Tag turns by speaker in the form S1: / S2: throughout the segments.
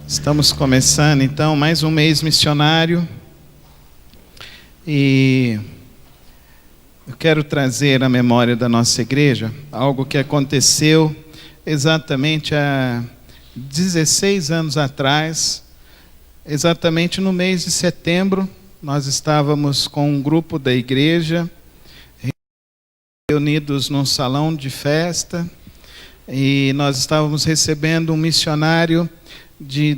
S1: Estamos começando então mais um mês missionário e eu quero trazer à memória da nossa igreja algo que aconteceu exatamente há 16 anos atrás, exatamente no mês de setembro. Nós estávamos com um grupo da igreja reunidos num salão de festa e nós estávamos recebendo um missionário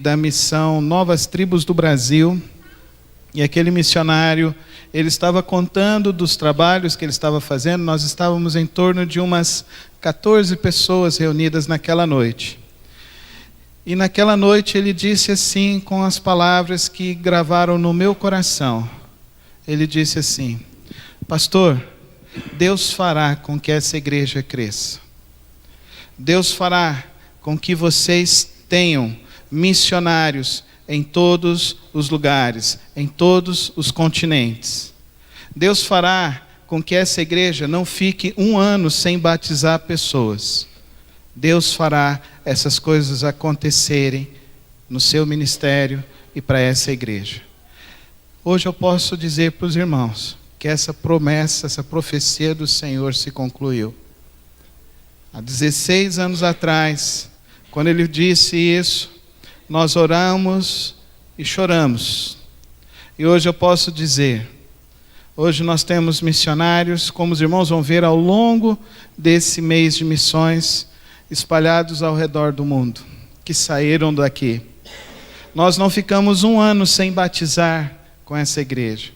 S1: da missão Novas Tribos do Brasil, e aquele missionário, ele estava contando dos trabalhos que ele estava fazendo. Nós estávamos em torno de umas 14 pessoas reunidas naquela noite, e naquela noite ele disse assim, com as palavras que gravaram no meu coração, ele disse assim: pastor, Deus fará com que essa igreja cresça, Deus fará com que vocês tenham missionários em todos os lugares, em todos os continentes. Deus fará com que essa igreja não fique um ano sem batizar pessoas. Deus fará essas coisas acontecerem no seu ministério e para essa igreja. Hoje eu posso dizer para os irmãos que essa promessa, essa profecia do Senhor se concluiu. Há 16 anos atrás, quando Ele disse isso, nós oramos e choramos. E hoje eu posso dizer, hoje nós temos missionários, como os irmãos vão ver ao longo desse mês de missões, espalhados ao redor do mundo, que saíram daqui. Nós não ficamos um ano sem batizar com essa igreja.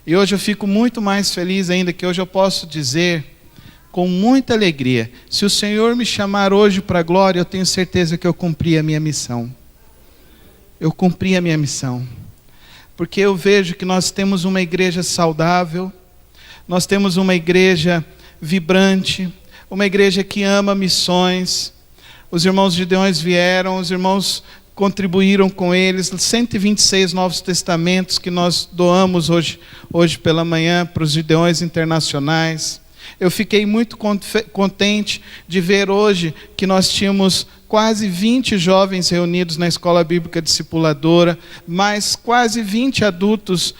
S1: E hoje eu fico muito mais feliz ainda, que hoje eu posso dizer com muita alegria, se o Senhor me chamar hoje para a glória, eu tenho certeza que eu cumpri a minha missão. Eu cumpri a minha missão, porque eu vejo que nós temos uma igreja saudável, nós temos uma igreja vibrante, uma igreja que ama missões. Os irmãos gideões vieram, os irmãos contribuíram com eles, 126 Novos Testamentos que nós doamos hoje pela manhã para os gideões internacionais. Eu fiquei muito contente de ver hoje que nós tínhamos quase 20 jovens reunidos na Escola Bíblica Discipuladora, mais quase 20 adultos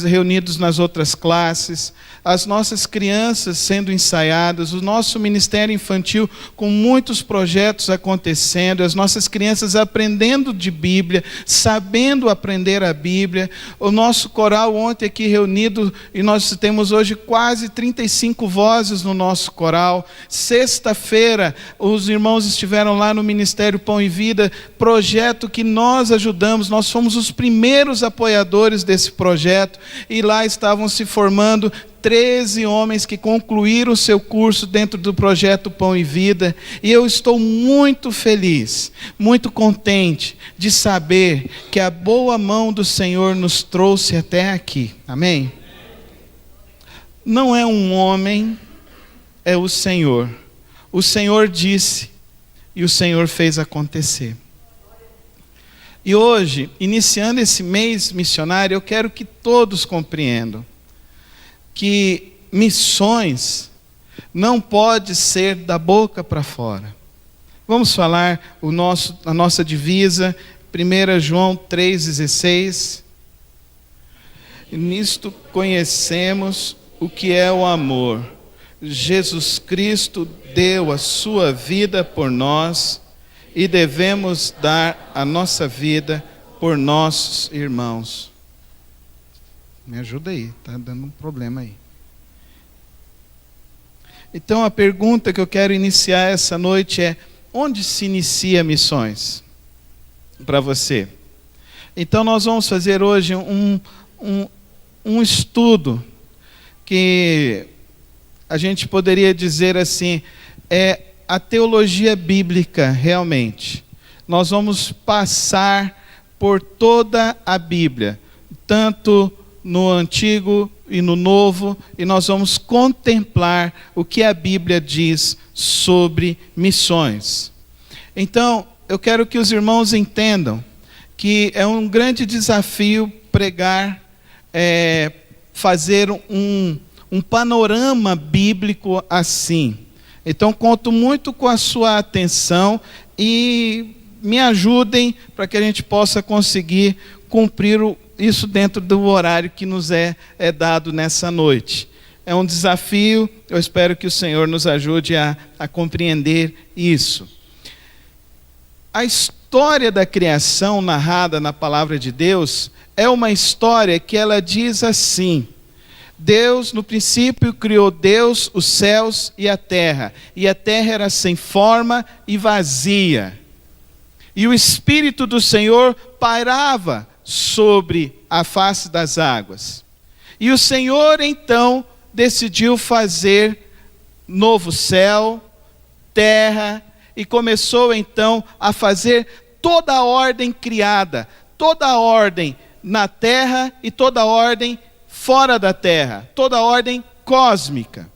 S1: reunidos nas outras classes, as nossas crianças sendo ensaiadas, o nosso ministério infantil com muitos projetos acontecendo, as nossas crianças aprendendo de Bíblia, sabendo aprender a Bíblia, o nosso coral ontem aqui reunido, e nós temos hoje quase 35 vozes no nosso coral. Sexta-feira, os irmãos estiveram lá no Ministério Pão e Vida, projeto que nós ajudamos, nós fomos os primeiros apoiadores desse projeto, e lá estavam se formando 13 homens que concluíram o seu curso dentro do projeto Pão e Vida, e eu estou muito feliz, muito contente de saber que a boa mão do Senhor nos trouxe até aqui, amém? Não é um homem, é o Senhor. O Senhor disse, e o Senhor fez acontecer. E hoje, iniciando esse mês missionário, eu quero que todos compreendam que missões não pode ser da boca para fora. Vamos falar a nossa divisa, 1 João 3,16. Nisto conhecemos o que é o amor. Jesus Cristo deu a sua vida por nós e devemos dar a nossa vida por nossos irmãos. Me ajuda aí, está dando um problema aí. Então a pergunta que eu quero iniciar essa noite é: onde se inicia missões? Para você. Então nós vamos fazer hoje um estudo que a gente poderia dizer assim, é a teologia bíblica realmente. Nós vamos passar por toda a Bíblia, tanto no Antigo e no Novo, e nós vamos contemplar o que a Bíblia diz sobre missões. Então, eu quero que os irmãos entendam que é um grande desafio pregar, fazer um panorama bíblico assim. Então, conto muito com a sua atenção e me ajudem para que a gente possa conseguir cumprir isso dentro do horário que nos é dado nessa noite. É um desafio, eu espero que o Senhor nos ajude a compreender isso. A história da criação narrada na palavra de Deus é uma história que ela diz assim: Deus, no princípio, criou Deus os céus e a terra era sem forma e vazia. E o Espírito do Senhor pairava sobre a face das águas. E o Senhor, então, decidiu fazer novo céu, terra, e começou, então, a fazer toda a ordem criada, toda a ordem na terra e toda a ordem fora da terra, toda a ordem cósmica.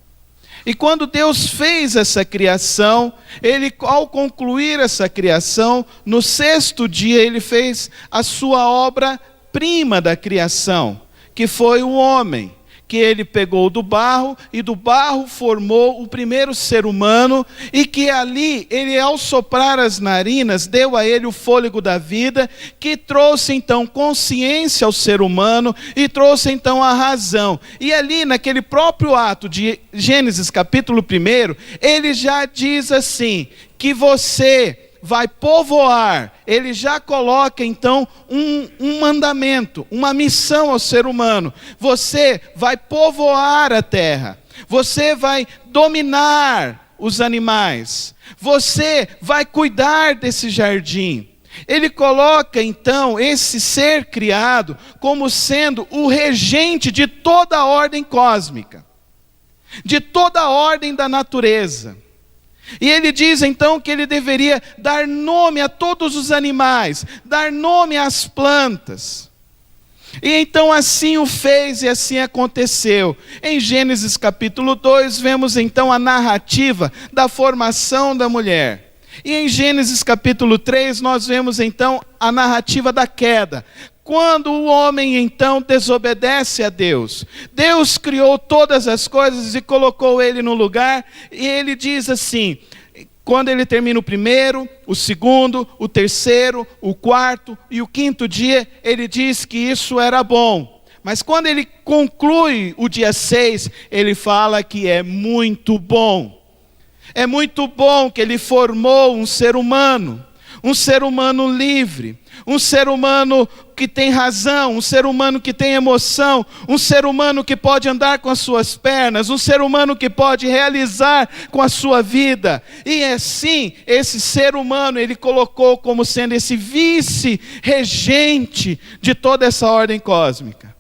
S1: E quando Deus fez essa criação, Ele, ao concluir essa criação, no 6º dia, Ele fez a sua obra-prima da criação, que foi o homem, que Ele pegou do barro, e do barro formou o primeiro ser humano, e que ali, Ele, ao soprar as narinas, deu a ele o fôlego da vida, que trouxe então consciência ao ser humano, e trouxe então a razão. E ali, naquele próprio ato de Gênesis capítulo 1, Ele já diz assim, que você vai povoar. Ele já coloca então um mandamento, uma missão ao ser humano. Você vai povoar a terra, você vai dominar os animais, você vai cuidar desse jardim. Ele coloca então esse ser criado como sendo o regente de toda a ordem cósmica, de toda a ordem da natureza. E ele diz então que ele deveria dar nome a todos os animais, dar nome às plantas. E então assim o fez e assim aconteceu. Em Gênesis capítulo 2 vemos então a narrativa da formação da mulher. E em Gênesis capítulo 3 nós vemos então a narrativa da queda. Quando o homem então desobedece a Deus, Deus criou todas as coisas e colocou ele no lugar, e ele diz assim, quando ele termina o 1º, o 2º, o 3º, o 4º e o 5º dia, ele diz que isso era bom. Mas quando ele conclui o dia 6, ele fala que é muito bom. É muito bom que ele formou um ser humano livre, um ser humano que tem razão, um ser humano que tem emoção, um ser humano que pode andar com as suas pernas, um ser humano que pode realizar com a sua vida. E assim, esse ser humano, ele colocou como sendo esse vice-regente de toda essa ordem cósmica.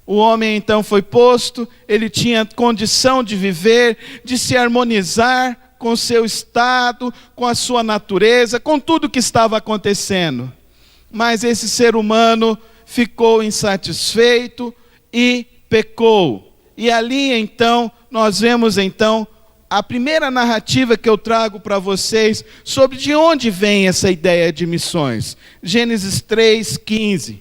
S1: O homem então foi posto, ele tinha condição de viver, de se harmonizar com o seu estado, com a sua natureza, com tudo que estava acontecendo. Mas esse ser humano ficou insatisfeito e pecou. E ali então, nós vemos então a primeira narrativa que eu trago para vocês sobre de onde vem essa ideia de missões. Gênesis 3:15.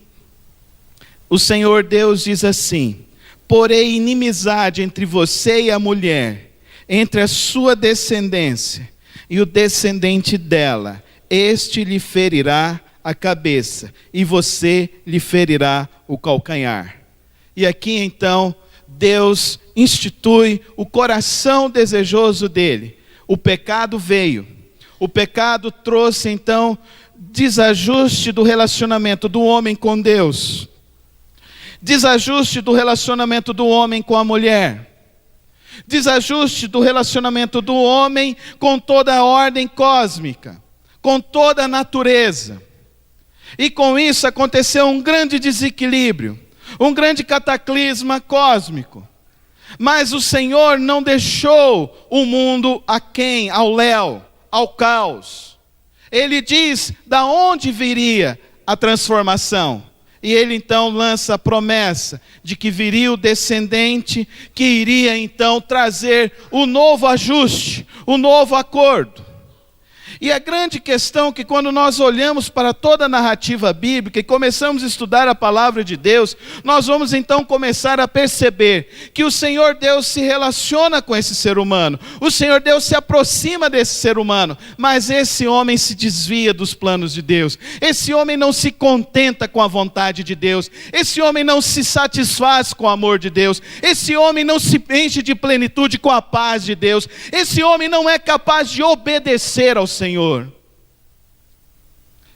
S1: O Senhor Deus diz assim: porém inimizade entre você e a mulher, entre a sua descendência e o descendente dela, este lhe ferirá a cabeça, e você lhe ferirá o calcanhar. E aqui então, Deus institui o coração desejoso dele. O pecado veio. O pecado trouxe então desajuste do relacionamento do homem com Deus. Desajuste do relacionamento do homem com a mulher. Desajuste do relacionamento do homem com toda a ordem cósmica, com toda a natureza. E com isso aconteceu um grande desequilíbrio, um grande cataclisma cósmico. Mas o Senhor não deixou o mundo aquém, ao léu, ao caos. Ele diz da onde viria a transformação. E ele então lança a promessa de que viria o descendente que iria então trazer o novo ajuste, o novo acordo. E a grande questão é que quando nós olhamos para toda a narrativa bíblica e começamos a estudar a palavra de Deus, nós vamos então começar a perceber que o Senhor Deus se relaciona com esse ser humano, o Senhor Deus se aproxima desse ser humano, mas esse homem se desvia dos planos de Deus, esse homem não se contenta com a vontade de Deus, esse homem não se satisfaz com o amor de Deus, esse homem não se enche de plenitude com a paz de Deus, esse homem não é capaz de obedecer ao Senhor.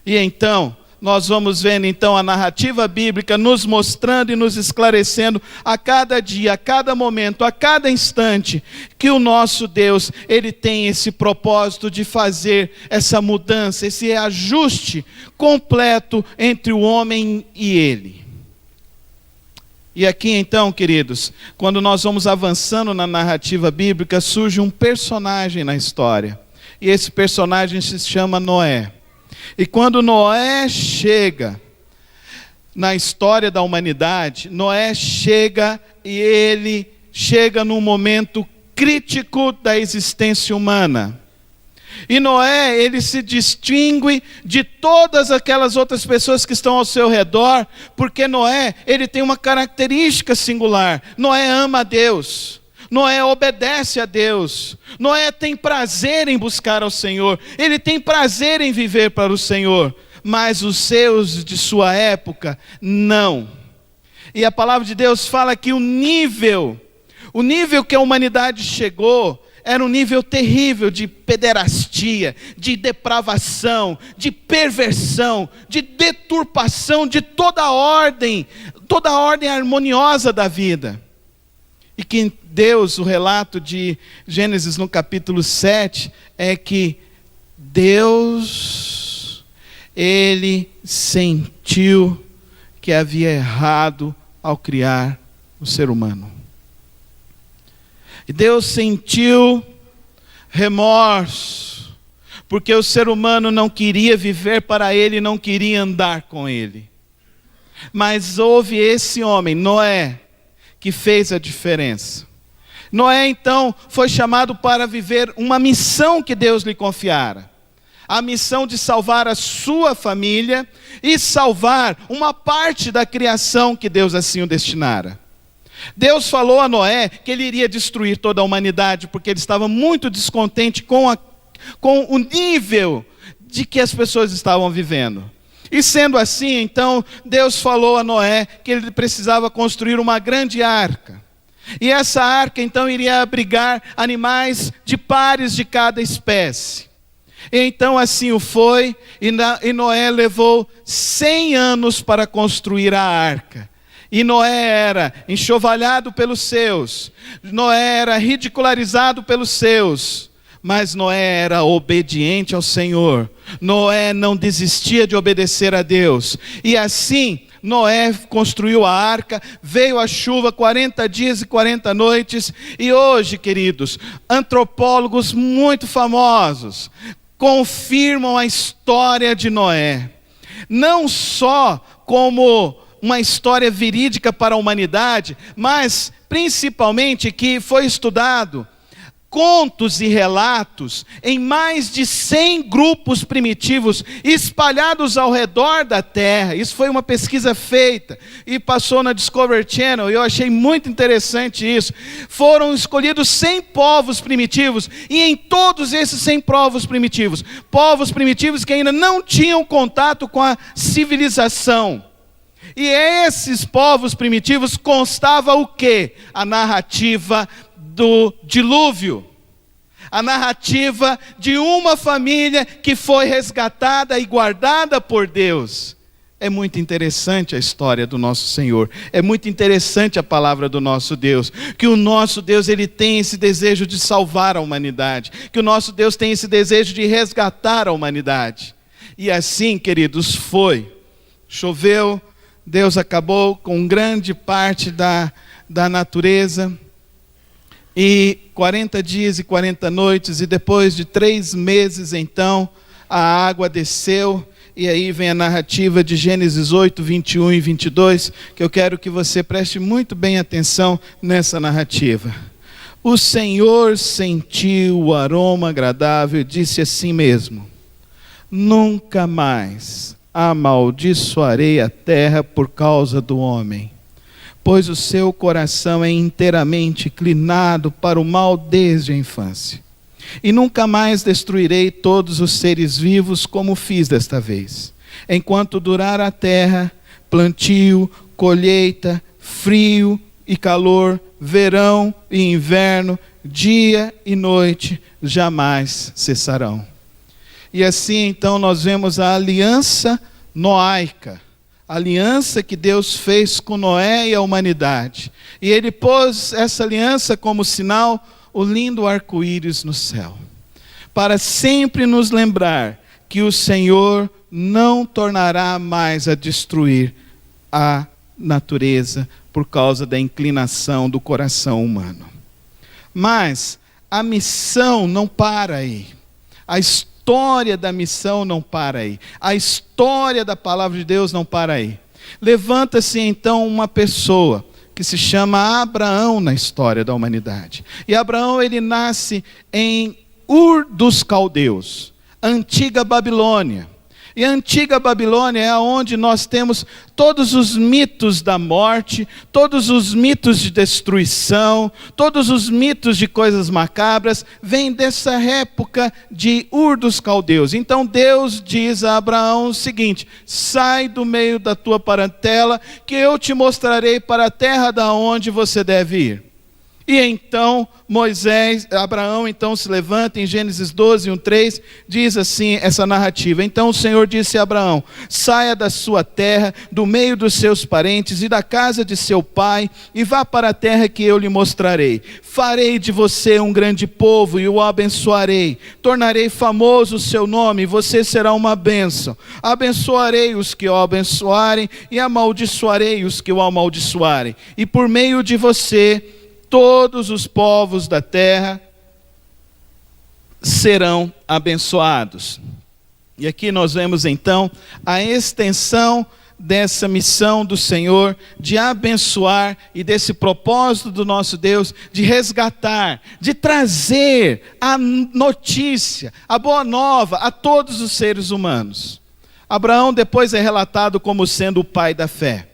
S1: E então, nós vamos vendo então a narrativa bíblica nos mostrando e nos esclarecendo a cada dia, a cada momento, a cada instante, que o nosso Deus, Ele tem esse propósito de fazer essa mudança, esse ajuste completo entre o homem e Ele. E aqui então, queridos, quando nós vamos avançando na narrativa bíblica, surge um personagem na história. E esse personagem se chama Noé. E quando Noé chega na história da humanidade, Noé chega e ele chega num momento crítico da existência humana. E Noé, ele se distingue de todas aquelas outras pessoas que estão ao seu redor, porque Noé, ele tem uma característica singular. Noé ama a Deus. Noé obedece a Deus, Noé tem prazer em buscar ao Senhor, ele tem prazer em viver para o Senhor, mas os seus de sua época, não. E a palavra de Deus fala que o nível que a humanidade chegou, era um nível terrível de pederastia, de depravação, de perversão, de deturpação de toda a ordem harmoniosa da vida. E que Deus, o relato de Gênesis no capítulo 7, é que Deus, Ele sentiu que havia errado ao criar o ser humano. E Deus sentiu remorso, porque o ser humano não queria viver para Ele, não queria andar com Ele. Mas houve esse homem, Noé, que fez a diferença. Noé então foi chamado para viver uma missão que Deus lhe confiara. A missão de salvar a sua família e salvar uma parte da criação que Deus assim o destinara. Deus falou a Noé que ele iria destruir toda a humanidade, porque ele estava muito descontente com o nível de que as pessoas estavam vivendo. E sendo assim, então, Deus falou a Noé que ele precisava construir uma grande arca. E essa arca, então, iria abrigar animais de pares de cada espécie. E então, assim o foi, e Noé levou 100 anos para construir a arca. E Noé era enxovalhado pelos seus, Noé era ridicularizado pelos seus, mas Noé era obediente ao Senhor. Noé não desistia de obedecer a Deus. E assim, Noé construiu a arca, veio a chuva 40 dias e 40 noites. E hoje, queridos, antropólogos muito famosos confirmam a história de Noé. Não só como uma história verídica para a humanidade, mas principalmente que foi estudado contos e relatos em mais de 100 grupos primitivos espalhados ao redor da terra. Isso foi uma pesquisa feita e passou na Discovery Channel, e eu achei muito interessante isso. Foram escolhidos 100 povos primitivos, e em todos esses 100 povos primitivos que ainda não tinham contato com a civilização. E esses povos primitivos constava o quê? A narrativa do dilúvio, a narrativa de uma família que foi resgatada e guardada por Deus. É muito interessante a história do nosso Senhor, é muito interessante a palavra do nosso Deus, que o nosso Deus, ele tem esse desejo de salvar a humanidade, que o nosso Deus tem esse desejo de resgatar a humanidade. E assim, queridos, choveu, Deus acabou com grande parte da natureza, e 40 dias e 40 noites, e depois de 3 meses então, a água desceu, e aí vem a narrativa de Gênesis 8, 21 e 22, que eu quero que você preste muito bem atenção nessa narrativa. O Senhor sentiu o aroma agradável e disse assim mesmo: nunca mais amaldiçoarei a terra por causa do homem, pois o seu coração é inteiramente inclinado para o mal desde a infância. E nunca mais destruirei todos os seres vivos como fiz desta vez. Enquanto durar a terra, plantio, colheita, frio e calor, verão e inverno, dia e noite, jamais cessarão. E assim então nós vemos a aliança noaica, a aliança que Deus fez com Noé e a humanidade. E ele pôs essa aliança como sinal, o lindo arco-íris no céu, para sempre nos lembrar que o Senhor não tornará mais a destruir a natureza por causa da inclinação do coração humano. Mas a missão não para aí. A história da missão não para aí. A história da palavra de Deus não para aí. Levanta-se então uma pessoa que se chama Abraão na história da humanidade. E Abraão, ele nasce em Ur dos Caldeus, antiga Babilônia. E a antiga Babilônia é onde nós temos todos os mitos da morte, todos os mitos de destruição, todos os mitos de coisas macabras, vêm dessa época de Ur dos Caldeus. Então Deus diz a Abraão o seguinte: sai do meio da tua parentela, que eu te mostrarei para a terra da onde você deve ir. E então Abraão então se levanta, em Gênesis 12, 1-3, diz assim essa narrativa: então o Senhor disse a Abraão: saia da sua terra, do meio dos seus parentes e da casa de seu pai, e vá para a terra que eu lhe mostrarei. Farei de você um grande povo e o abençoarei. Tornarei famoso o seu nome e você será uma bênção. Abençoarei os que o abençoarem e amaldiçoarei os que o amaldiçoarem. E por meio de você todos os povos da terra serão abençoados. E aqui nós vemos então a extensão dessa missão do Senhor de abençoar e desse propósito do nosso Deus de resgatar, de trazer a notícia, a boa nova a todos os seres humanos. Abraão depois é relatado como sendo o pai da fé.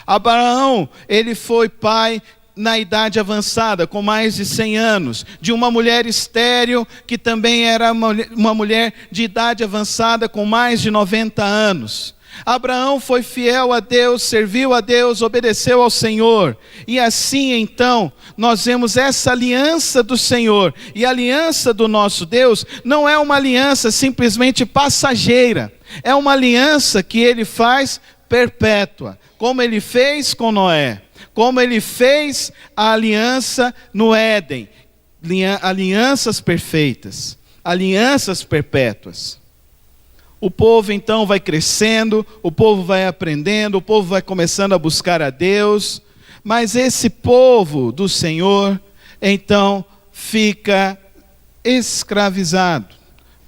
S1: Abraão, ele foi pai na idade avançada, com mais de 100 anos, de uma mulher estéril, que também era uma mulher de idade avançada, com mais de 90 anos. Abraão foi fiel a Deus, serviu a Deus, obedeceu ao Senhor. E assim então, nós vemos essa aliança do Senhor. E a aliança do nosso Deus não é uma aliança simplesmente passageira. É uma aliança que Ele faz perpétua, como Ele fez com Noé, como Ele fez a aliança no Éden. Alianças perfeitas, alianças perpétuas. O povo então vai crescendo, o povo vai aprendendo, o povo vai começando a buscar a Deus, mas esse povo do Senhor, então, fica escravizado,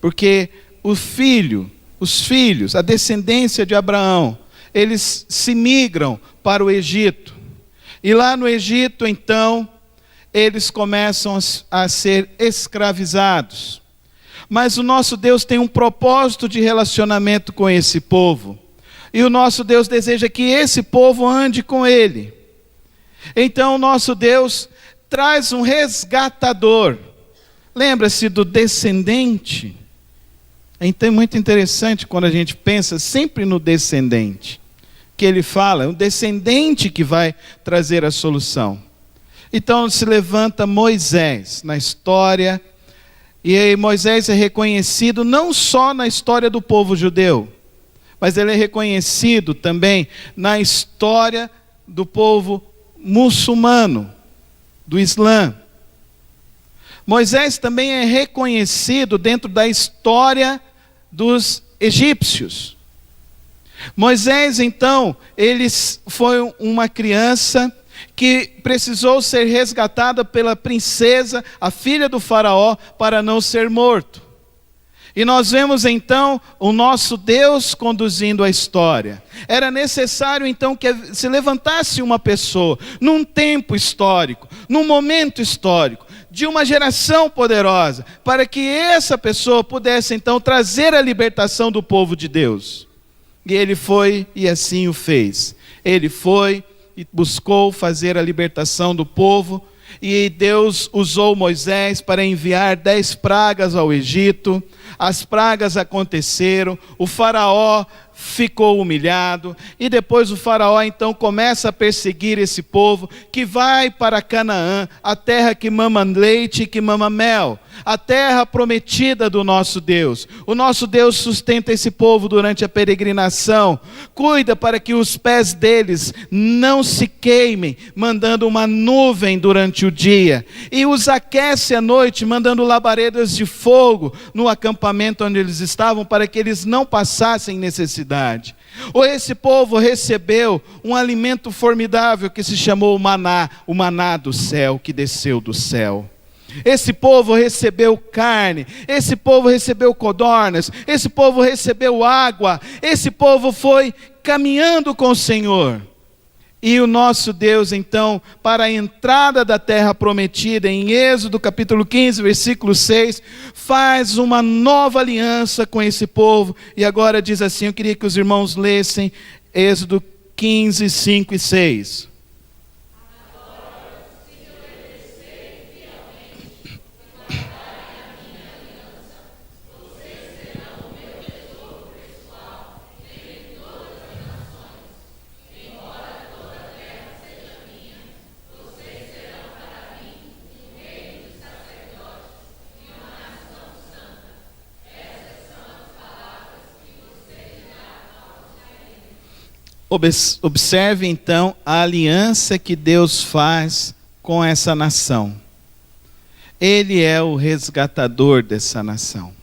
S1: porque os filhos, a descendência de Abraão, eles se migram para o Egito, e lá no Egito, então, eles começam a ser escravizados. Mas o nosso Deus tem um propósito de relacionamento com esse povo. E o nosso Deus deseja que esse povo ande com Ele. Então o nosso Deus traz um resgatador. Lembra-se do descendente? É muito interessante quando a gente pensa sempre no descendente. Que ele fala, é o descendente que vai trazer a solução. Então se levanta Moisés na história. E aí Moisés é reconhecido não só na história do povo judeu, mas ele é reconhecido também na história do povo muçulmano, do Islã. Moisés também é reconhecido dentro da história dos egípcios. Moisés, então, ele foi uma criança que precisou ser resgatada pela princesa, a filha do faraó, para não ser morto. E nós vemos então o nosso Deus conduzindo a história. Era necessário então que se levantasse uma pessoa, num tempo histórico, num momento histórico, de uma geração poderosa, para que essa pessoa pudesse então trazer a libertação do povo de Deus. E ele foi e assim o fez. Ele foi e buscou fazer a libertação do povo, e Deus usou Moisés para enviar 10 pragas ao Egito. As pragas aconteceram, o faraó ficou humilhado, e depois o faraó então começa a perseguir esse povo, que vai para Canaã, a terra que mama leite e que mama mel, a terra prometida do nosso Deus. O nosso Deus sustenta esse povo durante a peregrinação, cuida para que os pés deles não se queimem, mandando uma nuvem durante o dia, e os aquece à noite, mandando labaredas de fogo no acampamento onde eles estavam, para que eles não passassem necessidade. Ou esse povo recebeu um alimento formidável que se chamou o maná do céu, que desceu do céu. Esse povo recebeu carne, esse povo recebeu codornas, esse povo recebeu água, esse povo foi caminhando com o Senhor. E o nosso Deus, então, para a entrada da terra prometida, em Êxodo capítulo 15, versículo 6, faz uma nova aliança com esse povo. E agora diz assim, eu queria que os irmãos lessem Êxodo 15, 5 e 6. Observe então a aliança que Deus faz com essa nação. Ele é o resgatador dessa nação.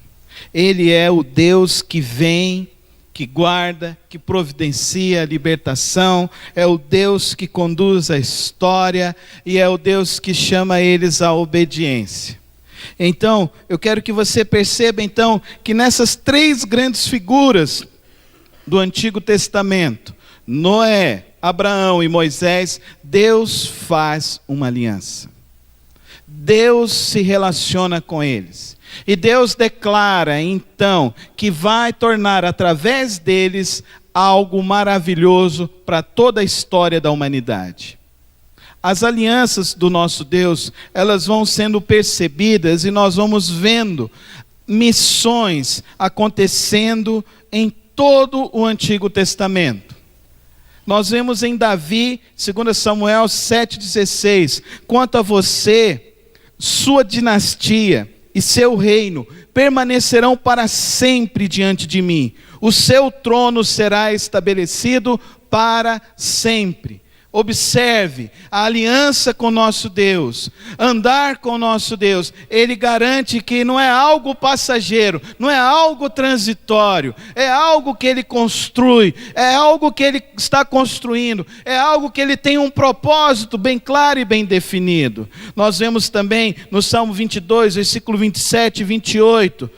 S1: Ele é o Deus que vem, que guarda, que providencia a libertação. É o Deus que conduz a história e é o Deus que chama eles à obediência. Então, eu quero que você perceba então que nessas 3 grandes figuras do Antigo Testamento, Noé, Abraão e Moisés, Deus faz uma aliança. Deus se relaciona com eles. E Deus declara, então, que vai tornar através deles algo maravilhoso para toda a história da humanidade. As alianças do nosso Deus, elas vão sendo percebidas e nós vamos vendo missões acontecendo em todo o Antigo Testamento. Nós vemos em Davi, 2 Samuel 7,16, quanto a você, sua dinastia e seu reino permanecerão para sempre diante de mim. O seu trono será estabelecido para sempre. Observe a aliança com nosso Deus, andar com nosso Deus. Ele garante que não é algo passageiro, não é algo transitório, é algo que Ele construi, é algo que Ele está construindo, é algo que Ele tem um propósito bem claro e bem definido. Nós vemos também no Salmo 22, versículo 27 e 28,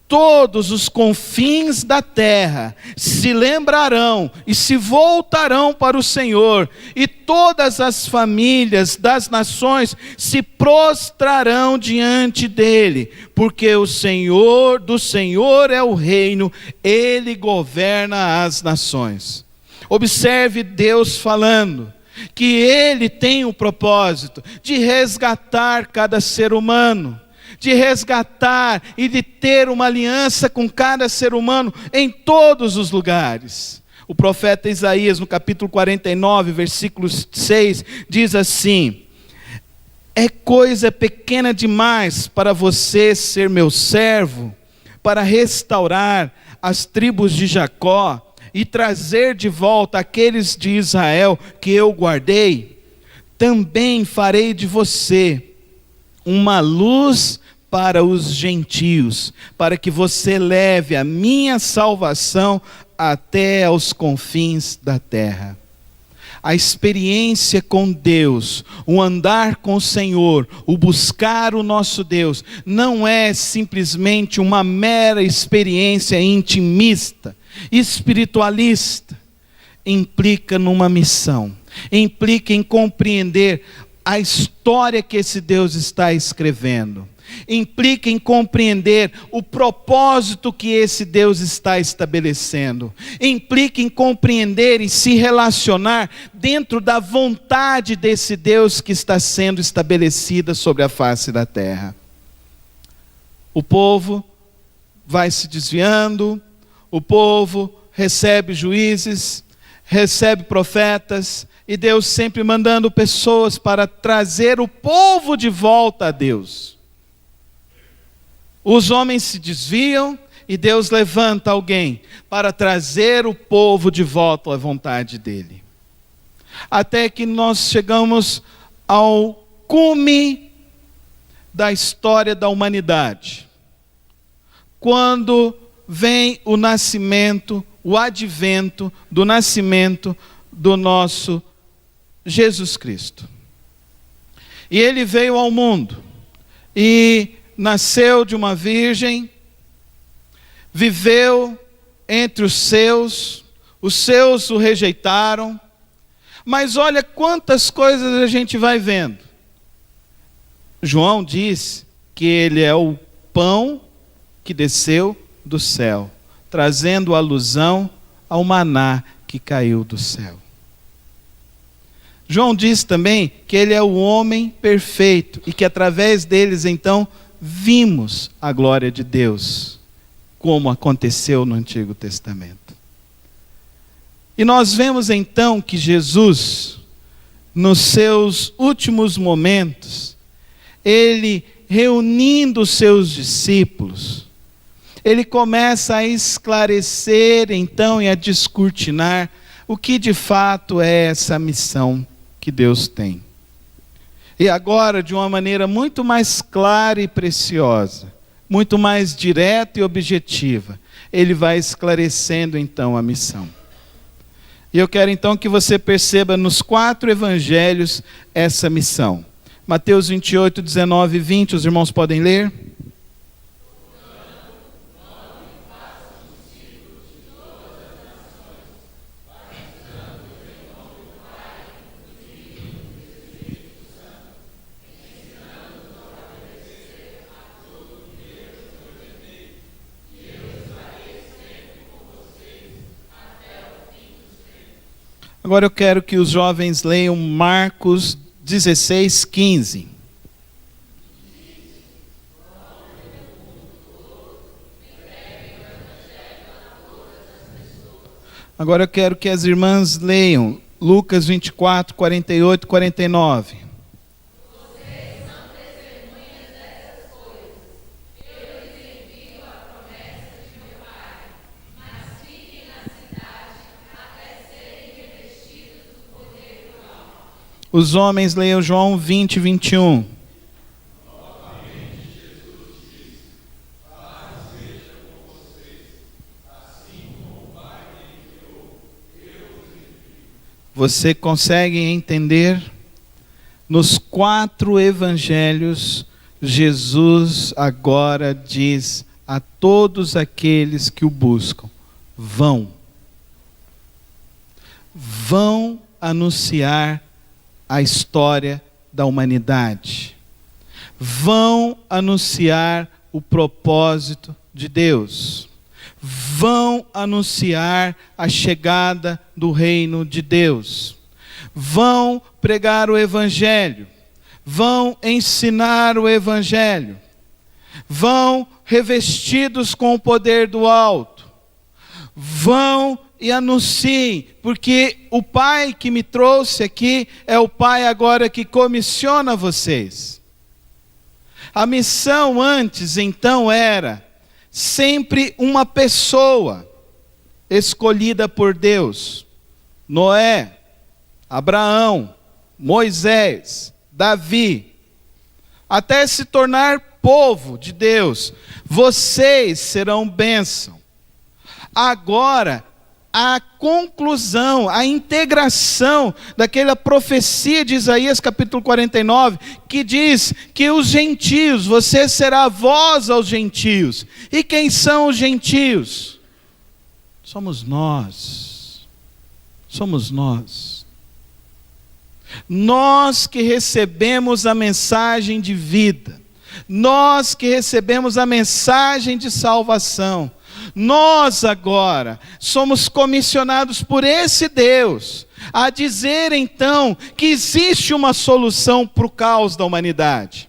S1: todos os confins da terra se lembrarão e se voltarão para o Senhor, e todas as famílias das nações se prostrarão diante dele, porque o Senhor, do Senhor é o reino, ele governa as nações. Observe Deus falando que ele tem o propósito de resgatar cada ser humano, de resgatar e de ter uma aliança com cada ser humano em todos os lugares. O profeta Isaías, no capítulo 49, versículo 6, diz assim: é coisa pequena demais para você ser meu servo, para restaurar as tribos de Jacó e trazer de volta aqueles de Israel que eu guardei? Também farei de você uma luz para os gentios, para que você leve a minha salvação até aos confins da terra. A experiência com Deus, o andar com o Senhor, o buscar o nosso Deus, não é simplesmente uma mera experiência intimista, espiritualista. Implica numa missão, implica em compreender a história que esse Deus está escrevendo. Implica em compreender o propósito que esse Deus está estabelecendo. Implica em compreender e se relacionar dentro da vontade desse Deus que está sendo estabelecida sobre a face da terra. O povo vai se desviando, o povo recebe juízes, recebe profetas, e Deus sempre mandando pessoas para trazer o povo de volta a Deus. Os homens se desviam e Deus levanta alguém para trazer o povo de volta à vontade dele. Até que nós chegamos ao cume da história da humanidade. Quando vem o nascimento, o advento do nascimento do nosso Jesus Cristo. E ele veio ao mundo e nasceu de uma virgem, viveu entre os seus o rejeitaram, mas olha quantas coisas a gente vai vendo. João diz que ele é o pão que desceu do céu, trazendo alusão ao maná que caiu do céu. João diz também que ele é o homem perfeito e que através deles então vimos a glória de Deus, como aconteceu no Antigo Testamento. E nós vemos então que Jesus, nos seus últimos momentos, ele reunindo os seus discípulos, ele começa a esclarecer então e a descortinar o que de fato é essa missão que Deus tem. E agora, de uma maneira muito mais clara e preciosa, muito mais direta e objetiva, ele vai esclarecendo então a missão. E eu quero então que você perceba nos 4 evangelhos essa missão. Mateus 28, 19 e 20, os irmãos podem ler? Agora eu quero que os jovens leiam Marcos 16, 15. Agora eu quero que as irmãs leiam Lucas 24, 48 e 49. Os homens leiam João 20, 21. Você consegue entender? Nos 4 evangelhos, Jesus agora diz a todos aqueles que o buscam: vão anunciar a história da humanidade. Vão anunciar o propósito de Deus. Vão anunciar a chegada do reino de Deus. Vão pregar o evangelho. Vão ensinar o evangelho. Vão revestidos com o poder do alto. Vão e anunciem, porque o Pai que me trouxe aqui é o Pai agora que comissiona vocês. A missão antes então era sempre uma pessoa escolhida por Deus: Noé, Abraão, Moisés, Davi, até se tornar povo de Deus. Vocês serão bênção. Agora, a conclusão, a integração daquela profecia de Isaías capítulo 49, que diz que os gentios, você será voz aos gentios. E quem são os gentios? Somos nós. Somos nós. Nós que recebemos a mensagem de vida, nós que recebemos a mensagem de salvação, nós agora somos comissionados por esse Deus a dizer então que existe uma solução para o caos da humanidade,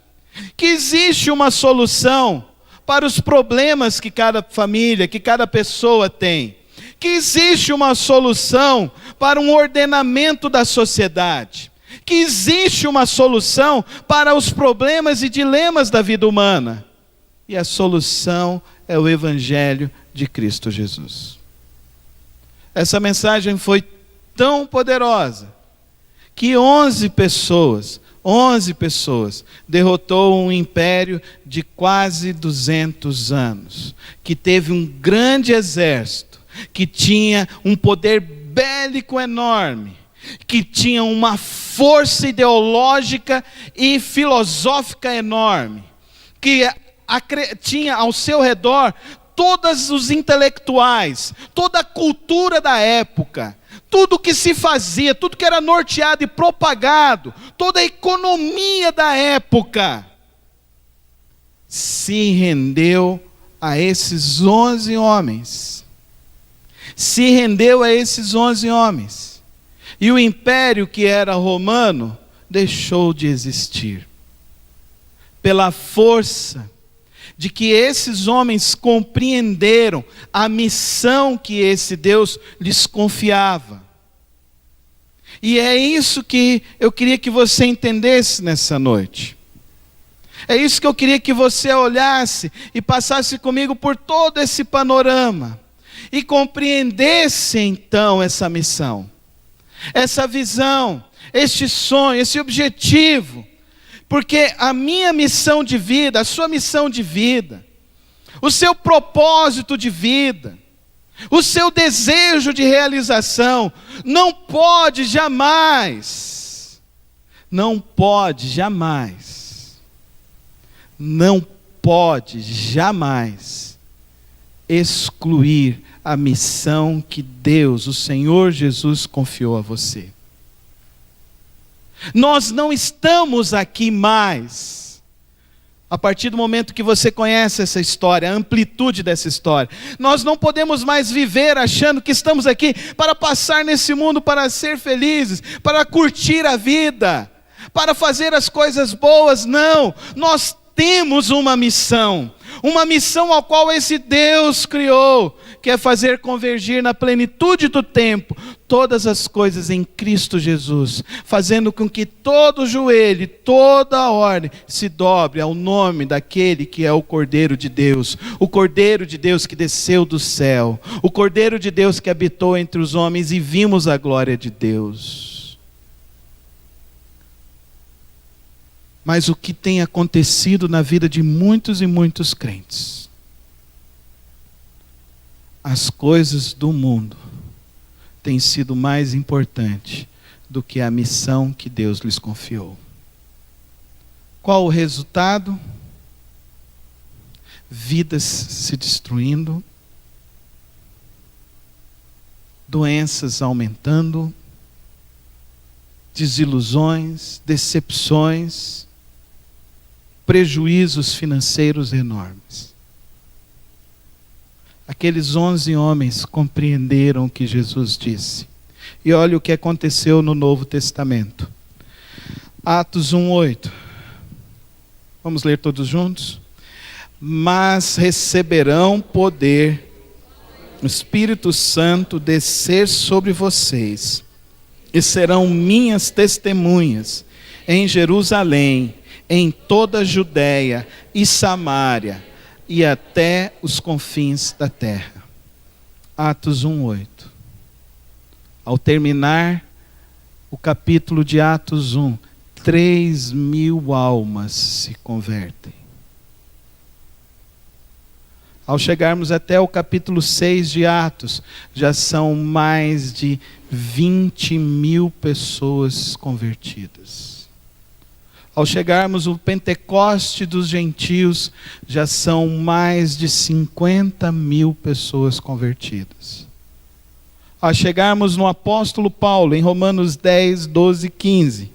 S1: que existe uma solução para os problemas que cada família, que cada pessoa tem, que existe uma solução para um ordenamento da sociedade, que existe uma solução para os problemas e dilemas da vida humana. E a solução é o Evangelho de Cristo Jesus. Essa mensagem foi tão poderosa que 11 pessoas derrotou um império de quase 200 anos, que teve um grande exército, que tinha um poder bélico enorme, que tinha uma força ideológica e filosófica enorme, que tinha ao seu redor todos os intelectuais, toda a cultura da época, tudo que se fazia, tudo que era norteado e propagado, toda a economia da época, se rendeu a esses 11 homens. Se rendeu a esses 11 homens. E o império que era romano deixou de existir. Pela força de que esses homens compreenderam a missão que esse Deus lhes confiava. E é isso que eu queria que você entendesse nessa noite. É isso que eu queria que você olhasse e passasse comigo por todo esse panorama. E compreendesse então essa missão, essa visão, este sonho, esse objetivo. Porque a minha missão de vida, a sua missão de vida, o seu propósito de vida, o seu desejo de realização, não pode jamais excluir a missão que Deus, o Senhor Jesus, confiou a você. Nós não estamos aqui mais, a partir do momento que você conhece essa história, a amplitude dessa história, nós não podemos mais viver achando que estamos aqui para passar nesse mundo, para ser felizes, para curtir a vida, para fazer as coisas boas. Não, nós temos uma missão ao qual esse Deus criou, que é fazer convergir na plenitude do tempo todas as coisas em Cristo Jesus, fazendo com que todo joelho, toda a ordem se dobre ao nome daquele que é o Cordeiro de Deus, o Cordeiro de Deus que desceu do céu, o Cordeiro de Deus que habitou entre os homens e vimos a glória de Deus. Mas o que tem acontecido na vida de muitos e muitos crentes? As coisas do mundo têm sido mais importante do que a missão que Deus lhes confiou. Qual o resultado? Vidas se destruindo, doenças aumentando, desilusões, decepções, prejuízos financeiros enormes. Aqueles 11 homens compreenderam o que Jesus disse. E olha o que aconteceu no Novo Testamento. Atos 1:8. Vamos ler todos juntos? Mas receberão poder, o Espírito Santo descer sobre vocês, e serão minhas testemunhas em Jerusalém, em toda a Judéia e Samária, e até os confins da terra. Atos 1:8. Ao terminar o capítulo de Atos 1, 3.000 almas se convertem. Ao chegarmos até o capítulo 6 de Atos, já são mais de 20.000 pessoas convertidas. Ao chegarmos ao Pentecoste dos gentios, já são mais de 50.000 pessoas convertidas. Ao chegarmos no apóstolo Paulo, em Romanos 10, 12 e 15,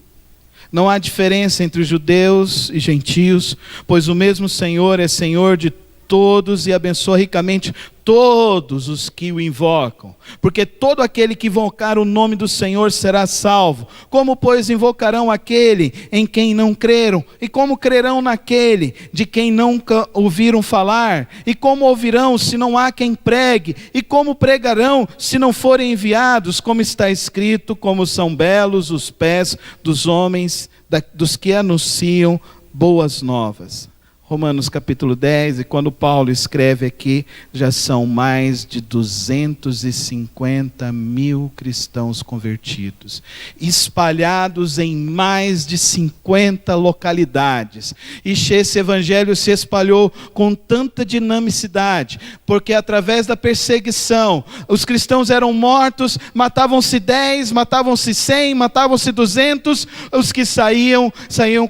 S1: Não há diferença entre judeus e gentios, pois o mesmo Senhor é Senhor de todos e abençoa ricamente todos os que o invocam. Porque todo aquele que invocar o nome do Senhor será salvo. Como, pois, invocarão aquele em quem não creram? E como crerão naquele de quem nunca ouviram falar? E como ouvirão se não há quem pregue? E como pregarão se não forem enviados? Como está escrito, como são belos os pés dos homens, dos que anunciam boas novas. Romanos capítulo 10, e quando Paulo escreve aqui, já são mais de 250 mil cristãos convertidos, espalhados em mais de 50 localidades. E esse evangelho se espalhou com tanta dinamicidade, porque através da perseguição, os cristãos eram mortos, matavam-se 10, matavam-se 100, matavam-se 200, os que saíam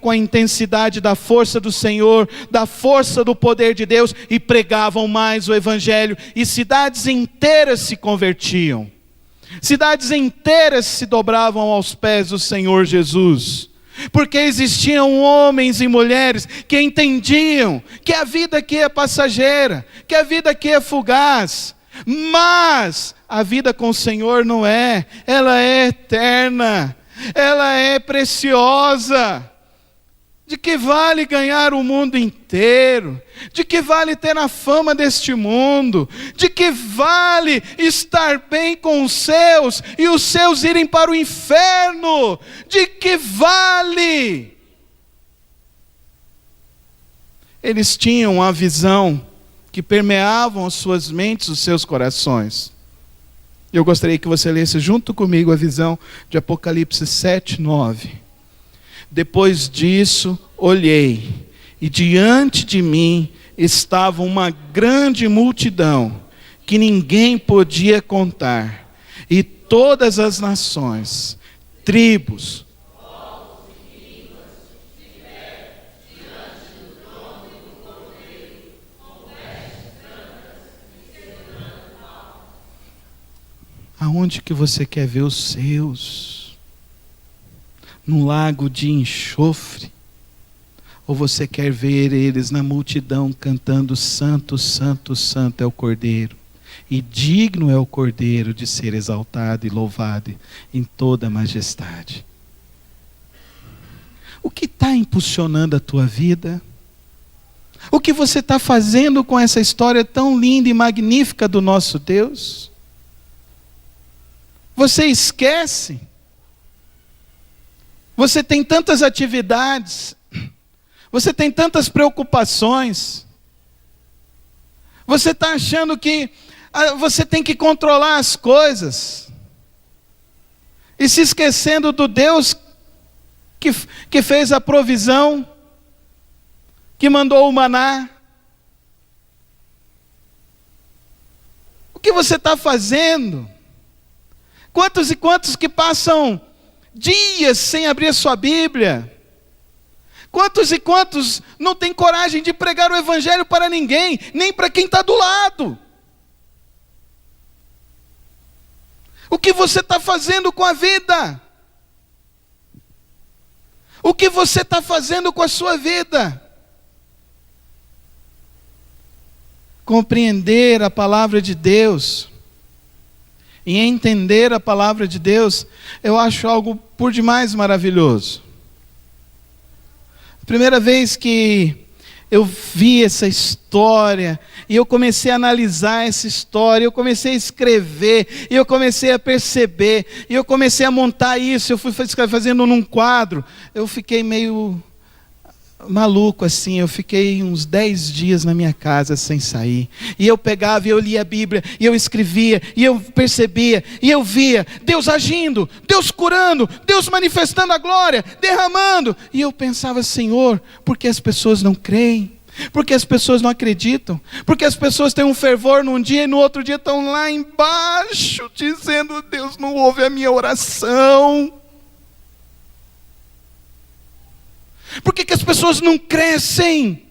S1: com a intensidade da força do Senhor, da força do poder de Deus, e pregavam mais o evangelho, e cidades inteiras se convertiam, cidades inteiras se dobravam aos pés do Senhor Jesus, porque existiam homens e mulheres que entendiam que a vida aqui é passageira, que a vida aqui é fugaz, mas a vida com o Senhor não é, ela é eterna, ela é preciosa. De que vale ganhar o mundo inteiro? De que vale ter a fama deste mundo? De que vale estar bem com os seus e os seus irem para o inferno? De que vale? Eles tinham a visão que permeavam as suas mentes, os seus corações. Eu gostaria que você lesse junto comigo a visão de Apocalipse 7, 9. Depois disso, olhei, e diante de mim estava uma grande multidão, que ninguém podia contar, e todas as nações, tribos, aonde que você quer ver os seus? No lago de enxofre? Ou você quer ver eles na multidão cantando santo, santo, santo é o Cordeiro, e digno é o Cordeiro de ser exaltado e louvado em toda a majestade? O que está impulsionando a tua vida? O que você está fazendo com essa história tão linda e magnífica do nosso Deus? Você esquece? Você tem tantas atividades, você tem tantas preocupações, você está achando que você tem que controlar as coisas, e se esquecendo do Deus que fez a provisão, que mandou o maná. O que você está fazendo? Quantos e quantos que passam dias sem abrir a sua Bíblia? Quantos e quantos não têm coragem de pregar o evangelho para ninguém, nem para quem está do lado? O que você está fazendo com a vida? O que você está fazendo com a sua vida? Compreender a palavra de Deus e entender a palavra de Deus, eu acho algo por demais maravilhoso. A primeira vez que eu vi essa história, e eu comecei a analisar essa história, eu comecei a escrever, e eu comecei a perceber, e eu comecei a montar isso, eu fui fazendo num quadro, eu fiquei meio maluco assim, eu fiquei uns 10 dias na minha casa sem sair, e eu pegava e eu lia a Bíblia, e eu escrevia, e eu percebia, e eu via Deus agindo, Deus curando, Deus manifestando a glória, derramando, e eu pensava: Senhor, por que as pessoas não creem? Por que as pessoas não acreditam? Porque as pessoas têm um fervor num dia e no outro dia estão lá embaixo dizendo: Deus não ouve a minha oração. Por que as pessoas não crescem?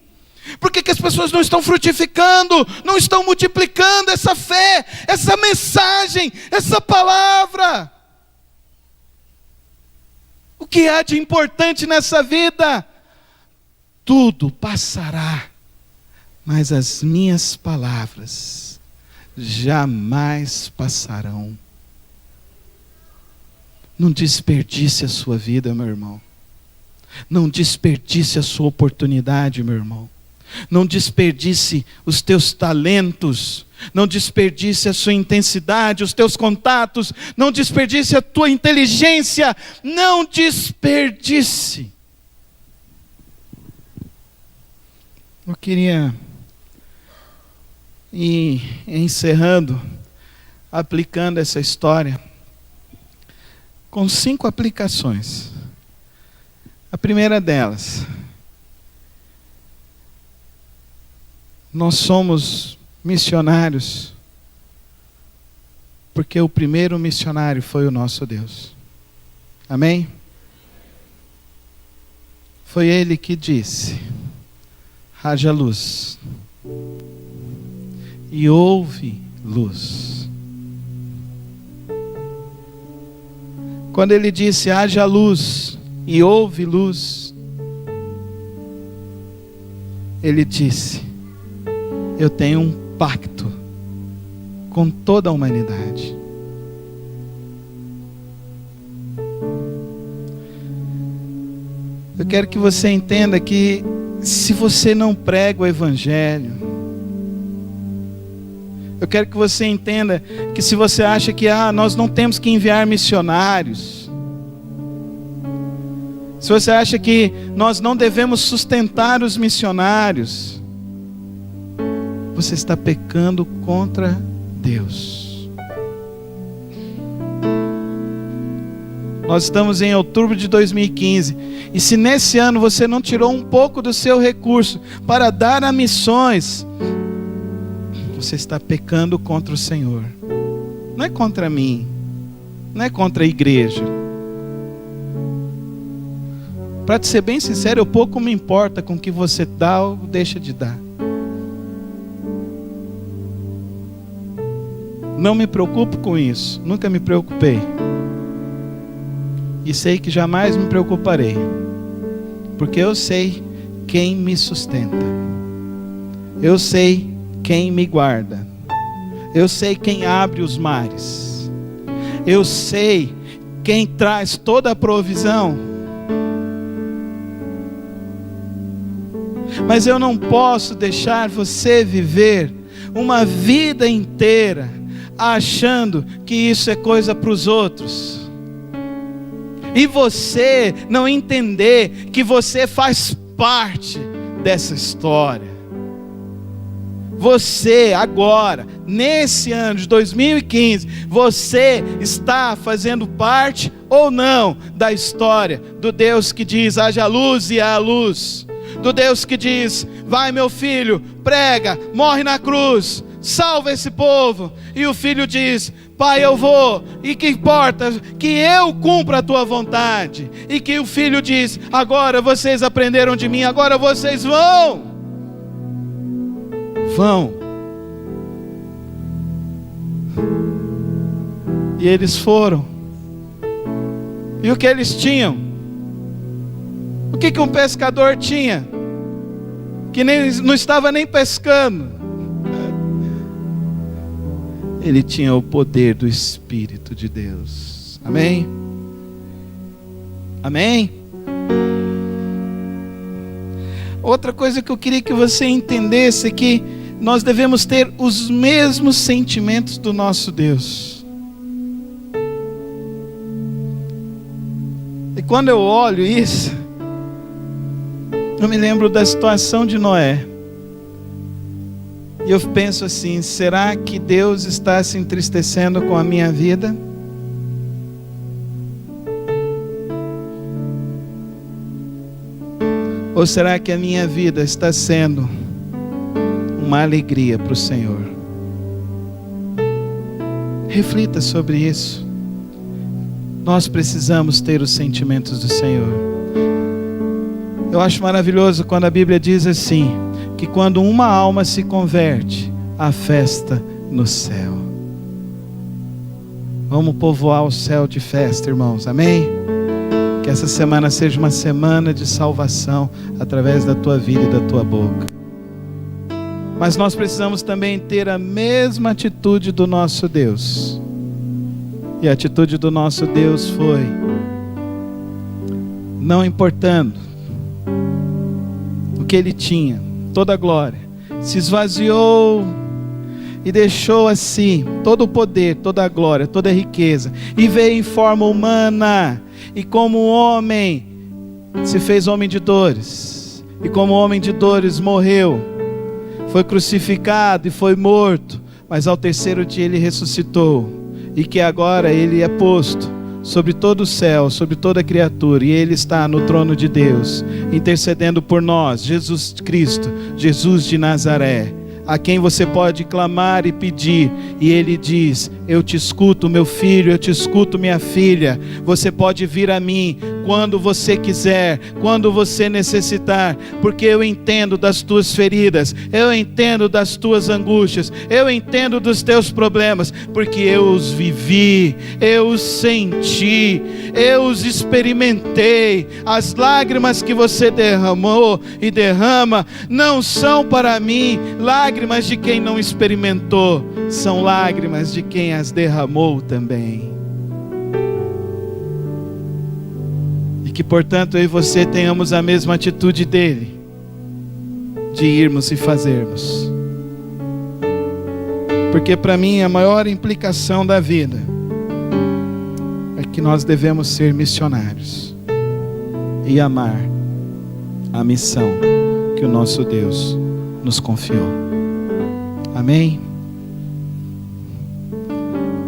S1: Por que as pessoas não estão frutificando, não estão multiplicando essa fé, essa mensagem, essa palavra? O que há de importante nessa vida? Tudo passará, mas as minhas palavras jamais passarão. Não desperdice a sua vida, meu irmão. Não desperdice a sua oportunidade, meu irmão. Não desperdice os teus talentos. Não desperdice a sua intensidade, os teus contatos. Não desperdice a tua inteligência. Não desperdice. Eu queria ir encerrando, aplicando essa história com 5 aplicações. A primeira delas: nós somos missionários porque o primeiro missionário foi o nosso Deus. Amém? Foi Ele que disse: haja luz, e houve luz. Quando Ele disse haja luz e houve luz, Ele disse: eu tenho um pacto com toda a humanidade. Eu quero que você entenda que se você não prega o Evangelho, eu quero que você entenda que se você acha que nós não temos que enviar missionários, se você acha que nós não devemos sustentar os missionários, você está pecando contra Deus. Nós estamos em outubro de 2015, e se nesse ano você não tirou um pouco do seu recurso para dar a missões, você está pecando contra o Senhor. Não é contra mim, não é contra a igreja. Para te ser bem sincero, eu pouco me importa com o que você dá ou deixa de dar. Não me preocupo com isso, nunca me preocupei. E sei que jamais me preocuparei, porque eu sei quem me sustenta. Eu sei quem me guarda. Eu sei quem abre os mares. Eu sei quem traz toda a provisão. Mas eu não posso deixar você viver uma vida inteira achando que isso é coisa para os outros. E você não entender que você faz parte dessa história. Você agora, nesse ano de 2015, você está fazendo parte ou não da história do Deus que diz haja luz e há luz, do Deus que diz vai meu filho, prega, morre na cruz, salva esse povo, e o filho diz pai eu vou, e que importa que eu cumpra a tua vontade, e que o filho diz agora vocês aprenderam de mim, agora vocês vão. E eles foram. E o que eles tinham? O que um pescador tinha? Que não estava nem pescando. Ele tinha o poder do Espírito de Deus. Amém? Amém? Outra coisa que eu queria que você entendesse é que nós devemos ter os mesmos sentimentos do nosso Deus. E quando eu olho isso, eu me lembro da situação de Noé. E eu penso assim, será que Deus está se entristecendo com a minha vida? Ou será que a minha vida está sendo uma alegria para o Senhor? Reflita sobre isso. Nós precisamos ter os sentimentos do Senhor. Eu acho maravilhoso quando a Bíblia diz assim, que quando uma alma se converte, há festa no céu. Vamos povoar o céu de festa, irmãos, amém? Que essa semana seja uma semana de salvação através da tua vida e da tua boca. Mas nós precisamos também ter a mesma atitude do nosso Deus. E a atitude do nosso Deus foi: não importando o que ele tinha, toda a glória, se esvaziou e deixou assim todo o poder, toda a glória, toda a riqueza, e veio em forma humana, e como homem se fez homem de dores, e como homem de dores morreu, foi crucificado e foi morto, mas ao terceiro dia ele ressuscitou, e que agora ele é posto sobre todo o céu, sobre toda criatura, e ele está no trono de Deus, intercedendo por nós. Jesus Cristo, Jesus de Nazaré, a quem você pode clamar e pedir, e ele diz: eu te escuto, meu filho, eu te escuto, minha filha. Você pode vir a mim quando você quiser, quando você necessitar, porque eu entendo das tuas feridas, eu entendo das tuas angústias, eu entendo dos teus problemas, porque eu os vivi, eu os senti, eu os experimentei. As lágrimas que você derramou e derrama não são para mim lágrimas de quem não experimentou, são lágrimas de quem as derramou também. E que, portanto, eu e você tenhamos a mesma atitude dele, de irmos e fazermos. Porque para mim a maior implicação da vida é que nós devemos ser missionários e amar a missão que o nosso Deus nos confiou. Amém?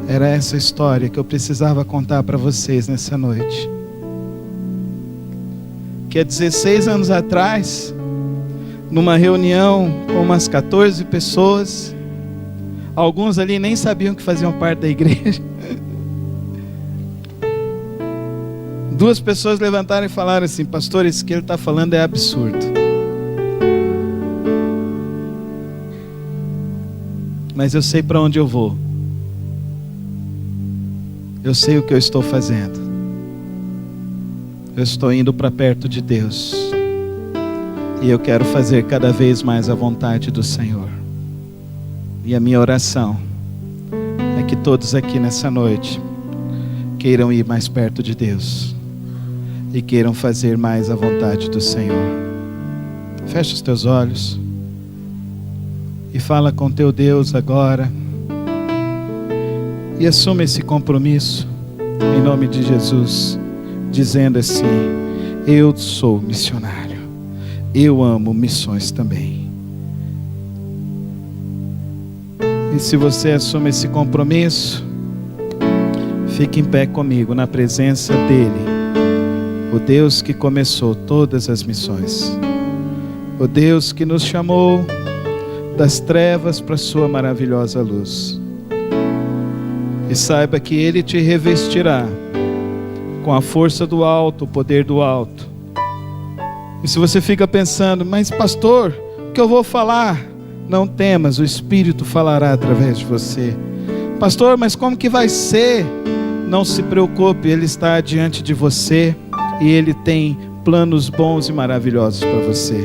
S1: Era essa história que eu precisava contar para vocês nessa noite. Que há 16 anos atrás, numa reunião com umas 14 pessoas, alguns ali nem sabiam que faziam parte da igreja, 2 pessoas levantaram e falaram assim: pastor, isso que ele está falando é absurdo. Mas eu sei para onde eu vou. Eu sei o que eu estou fazendo. Eu estou indo para perto de Deus. E eu quero fazer cada vez mais a vontade do Senhor. E a minha oração é que todos aqui nessa noite queiram ir mais perto de Deus. E queiram fazer mais a vontade do Senhor. Fecha os teus olhos. E fala com teu Deus agora. E assuma esse compromisso, em nome de Jesus, dizendo assim: eu sou missionário, eu amo missões também. E se você assume esse compromisso, fique em pé comigo na presença dele, o Deus que começou todas as missões, o Deus que nos chamou das trevas para a sua maravilhosa luz. E saiba que ele te revestirá com a força do alto, o poder do alto. E se você fica pensando: mas pastor, o que eu vou falar? Não temas, o Espírito falará através de você. Pastor, mas como que vai ser? Não se preocupe, ele está diante de você e ele tem planos bons e maravilhosos para você.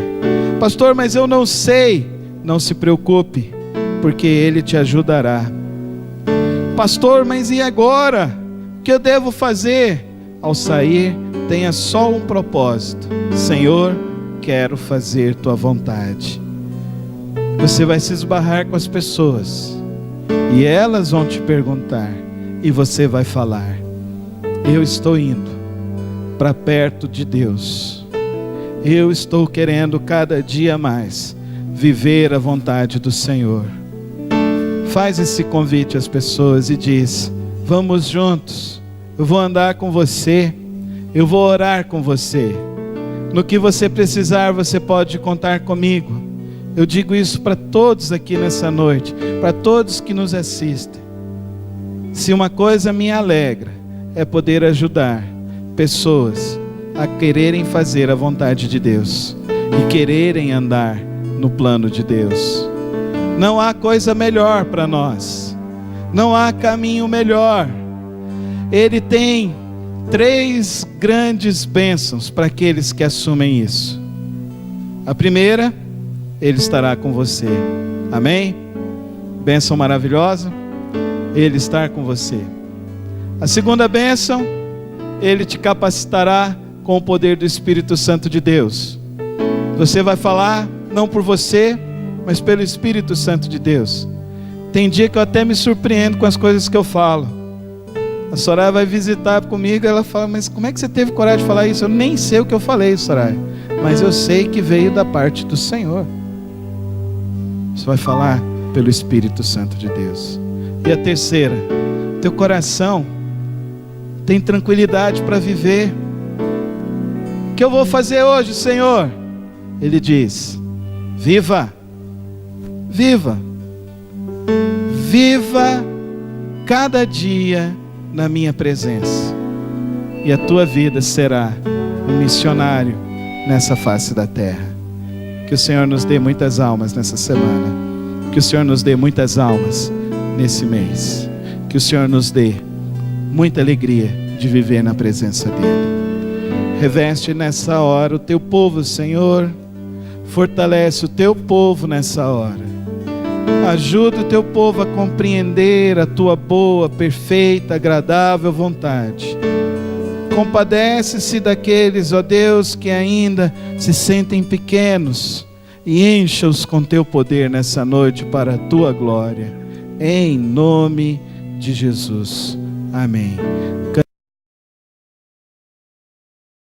S1: Pastor, mas eu não sei. Não se preocupe, porque ele te ajudará. Pastor, mas e agora? O que eu devo fazer? Ao sair, tenha só um propósito: Senhor, quero fazer tua vontade. Você vai se esbarrar com as pessoas e elas vão te perguntar, e você vai falar: eu estou indo para perto de Deus. Eu estou querendo cada dia mais viver a vontade do Senhor. Faz esse convite às pessoas e diz: vamos juntos, eu vou andar com você, eu vou orar com você. No que você precisar, você pode contar comigo. Eu digo isso para todos aqui nessa noite, para todos que nos assistem. Se uma coisa me alegra, é poder ajudar pessoas a quererem fazer a vontade de Deus e quererem andar no plano de Deus. Não há coisa melhor para nós, não há caminho melhor. Ele tem 3 grandes bênçãos para aqueles que assumem isso. A primeira, Ele estará com você. Amém? Bênção maravilhosa, Ele estar com você. A segunda bênção, Ele te capacitará com o poder do Espírito Santo de Deus. Você vai falar, não por você, mas pelo Espírito Santo de Deus. Tem dia que eu até me surpreendo com as coisas que eu falo. A Soraya vai visitar comigo e ela fala, mas como é que você teve coragem de falar isso? Eu nem sei o que eu falei, Soraya, mas eu sei que veio da parte do Senhor. Você vai falar pelo Espírito Santo de Deus. E a terceira, teu coração tem tranquilidade para viver. O que eu vou fazer hoje, Senhor? Ele diz, viva, viva, viva cada dia na minha presença, e a tua vida será um missionário nessa face da terra. Que o Senhor nos dê muitas almas nessa semana, que o Senhor nos dê muitas almas nesse mês, que o Senhor nos dê muita alegria de viver na presença dEle. Reveste nessa hora o teu povo, Senhor, fortalece o teu povo nessa hora. Ajuda o teu povo a compreender a tua boa, perfeita, agradável vontade. Compadece-se daqueles, ó Deus, que ainda se sentem pequenos, e encha-os com teu poder nessa noite para a tua glória. Em nome de Jesus. Amém.